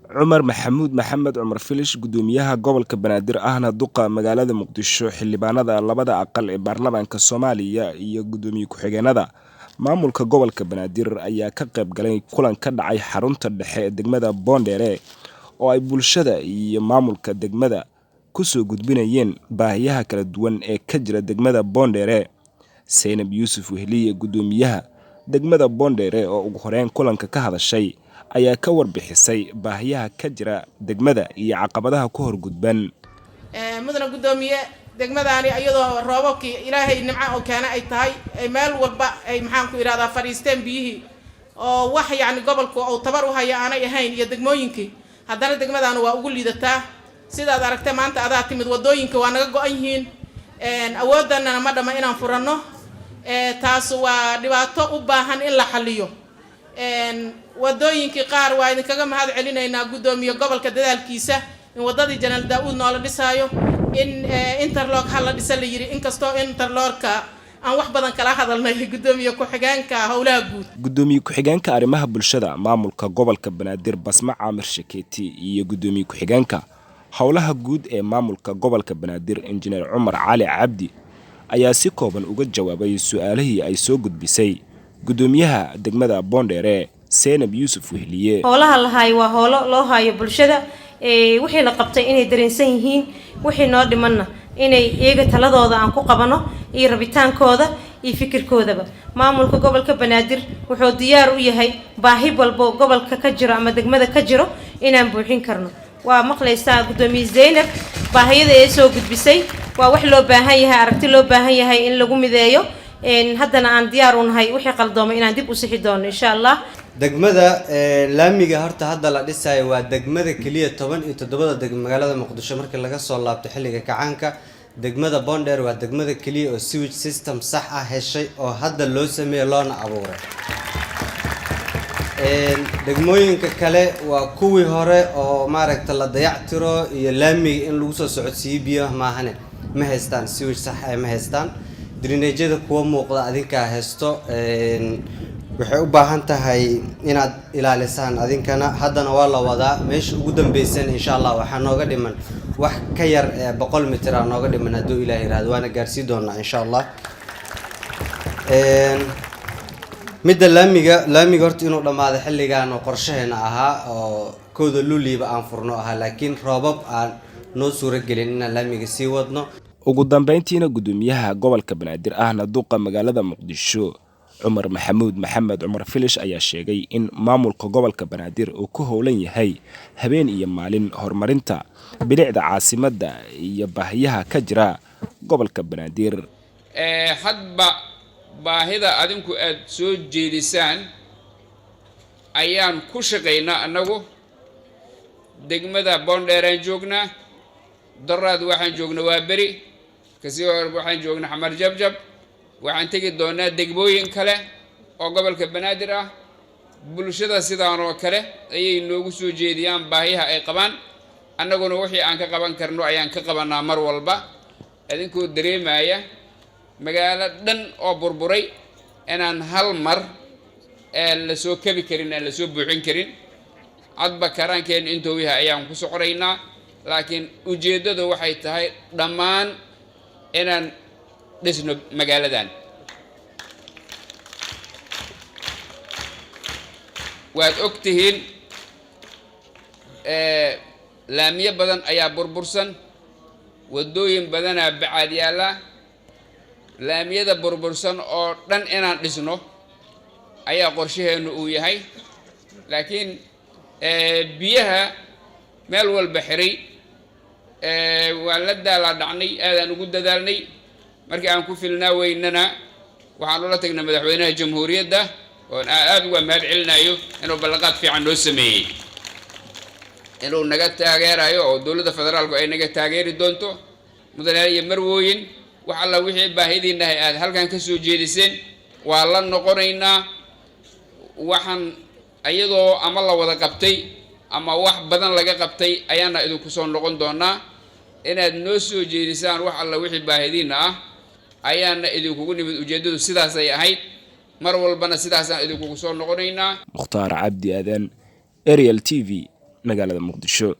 عمر محمود محمد عمر فيلش قدوميها قبل كبنادر أهنا دقة مقالة مقدشو حلبانada labada aqal ee baarlamaanka Soomaaliya iyo gudoomiye ku-xigeenada maamulka gobolka Banaadir ayaa ka qayb galay kulan ka dhacay xarunta dhexe ee degmada Boondere oo ay bulshada iyo maamulka degmada ku soo gudbinayeen baahiyaha kala duwan ee ka jira degmada Boondere. Seynab Yuusuf Wehliye gudoomiyaha degmada Boondere oo ugu horeen kulanka ka hadashay ayaa ka warbixisay baahiyaha ka jira degmada iyo caqabadaha ku horgudban. mudana gudoomiye degmadani ayadoo roobabkii ilaahay nimco oo keena ay tahay meel walba ay maxaan ku iraada fariisteen biyihii oo wax yaani gobolku oo tabar u haya aanay ahayn iyo degmooyinkii haddana degmadana waa ugu liidataa sidaad aragtay maanta adaa timid wadooyinka waa naga go'an yihiin awoodana ma dhama inaan furanno taas waa dhibaato u baahan in la xalliyo. wadooyinkii qaar waa idin kaga mahad celinaynaa gudoomiye gobolka dadaalkiisa in wadadii Janaal Daawud noola dhisaayo in interlock hal la dhisa la yiri inkastoo interlock aan wax badan kala hadalnay gudoomiye ku-xigeenka howlaha guud. Gudoomiye ku-xigeenka arrimaha bulshada maamulka gobolka Banaadir Basma Caamir Shakeeti iyo gudoomiye ku-xigeenka howlaha guud ee maamulka gobolka Banaadir Injineer Cumar Cali Cabdi ayaa si kooban uga jawaabay su'aalihii ay soo gudbisay gudoomiyaha degmada Boondere Seynab Yuusuf Wehliye. howlaha la hayo waa howlo loo hayo bulshada wixii la qabtay inay dareensan yihiin wixii noo dhimanna inay iyaga taladooda aan ku qabano iyo rabitaankooda iyo fikirkoodaba. maamulka gobolka Banaadir wuxuu diyaar u yahay baahi walba gobolka ka jiro ama degmada ka jiro inaan buuxin karno. waa maqlaysaa gudoomiye Seynab baahiyada ay soo gudbisay waa wax loo baahan yahay aragti loo baahan yahay in lagu mideeyo haddana aan diyaar u nahay wixii qaldoomay inaan dib u sixi doono insha Allah. degmada laamiga horta hadda la dhisayo waa degmada kaliya 17 degmada magaalada Muqdisho markii laga soo laabto xilliga kacaanka. degmada Boondere waa degmada kaliya oo sewage system sax ah heshay oo hadda loo sameeyay loona abuuray. degmooyinka kale waa kuwii hore oo maaragta la dayactiro iyo laamiga in lagu soo socodsiiyo biyo maahane ma haystaan sewage sax ah ma haystaan. drainage-da kuwa muuqda adinka haysto waxay u baahan tahay inaad ilaalisaan adinkana haddana waa la wadaa meesha ugu dambaysan insha Allah waxa nooga dhiman wax ka yar 100 mitir aan nooga dhiman haduu Ilaahay raad waana gaarsiin doonaa insha Allah. midda laamiga horta inuu dhamaado xilligan oo qorshaheena ahaa oo kooda luliiba aan furno ahaa laakiin roobab aan noo suura gelin in laamiga sii wadno. ugu dambeyntiina gudoomiyaha gobolka Banaadir ahna duqa magaalada Muqdisho Cumar Maxamuud Maxamed Cumar Filish ayaa sheegay in maamulka gobolka Banaadir uu ku howlan yahay habeen iyo maalin horumarinta bilicda caasimadda iyo baahiyaha ka jira gobolka Banaadir. hadba baahida adinku aad soo jeedisaan ayaan ku shaqeynaa anagu degmada Boondere joognaa daraad waxaan joognaa waa bari kasii hor waxaan joognaa Xamar Jabjab waxaan tagi doonaa degmooyin kale oo gobolka Banaadir ah bulshada sidaan oo kale ayay noogu soo jeediyaan baahiyaha ay qabaan annaguna wixii aan ka qaban karno ayaan ka qabanaa mar walba adinku dareemaya magaalo dhan oo burburay inaan hal mar la soo kabi karin la soo buuxin karin adba karaankeen intuu yahay ayaan ku socoraynaa laakiin ujeedadu waxay tahay dhammaan inaan dhisno magaaladan. waad ogtihiin laamiyo badan ayaa burbursan wadooyin badanaa bacaad yaala laamiyada burbursan oo dhan inaan dhisno ayaa qorshaheenu uu yahay laakiin biyaha meel walba xiray waa la daala dhacnay aadaan ugu dadaalnay markii aan ku filnaa weynana waxaan ula tagnay madaxweynaha jamhuuriyadda oo aad uga mahad celinayo inuu ballanqaad fiican noo sameeyay inuu naga taageerayo oo dawladda federaalku ay naga taageeri doonto mudane iyo marwooyin wax alla wixii baahidiina aad halkan ka soo jeediseen waa la noqonaynaa waxaan ayadoo ama la wada qabtay ama wax badan laga qabtay ayaana idinku soo noqon doonaa inaad noo soo jeedisaan wax alla wixii baahidiina ah ayaana idinku nimid ujeedadu sidaas ay ahayd mar walbana sidaas aan idinku soo noqonaynaa. Mukhtaar Cabdi Aadan Ariel TV magaalada Muqdisho.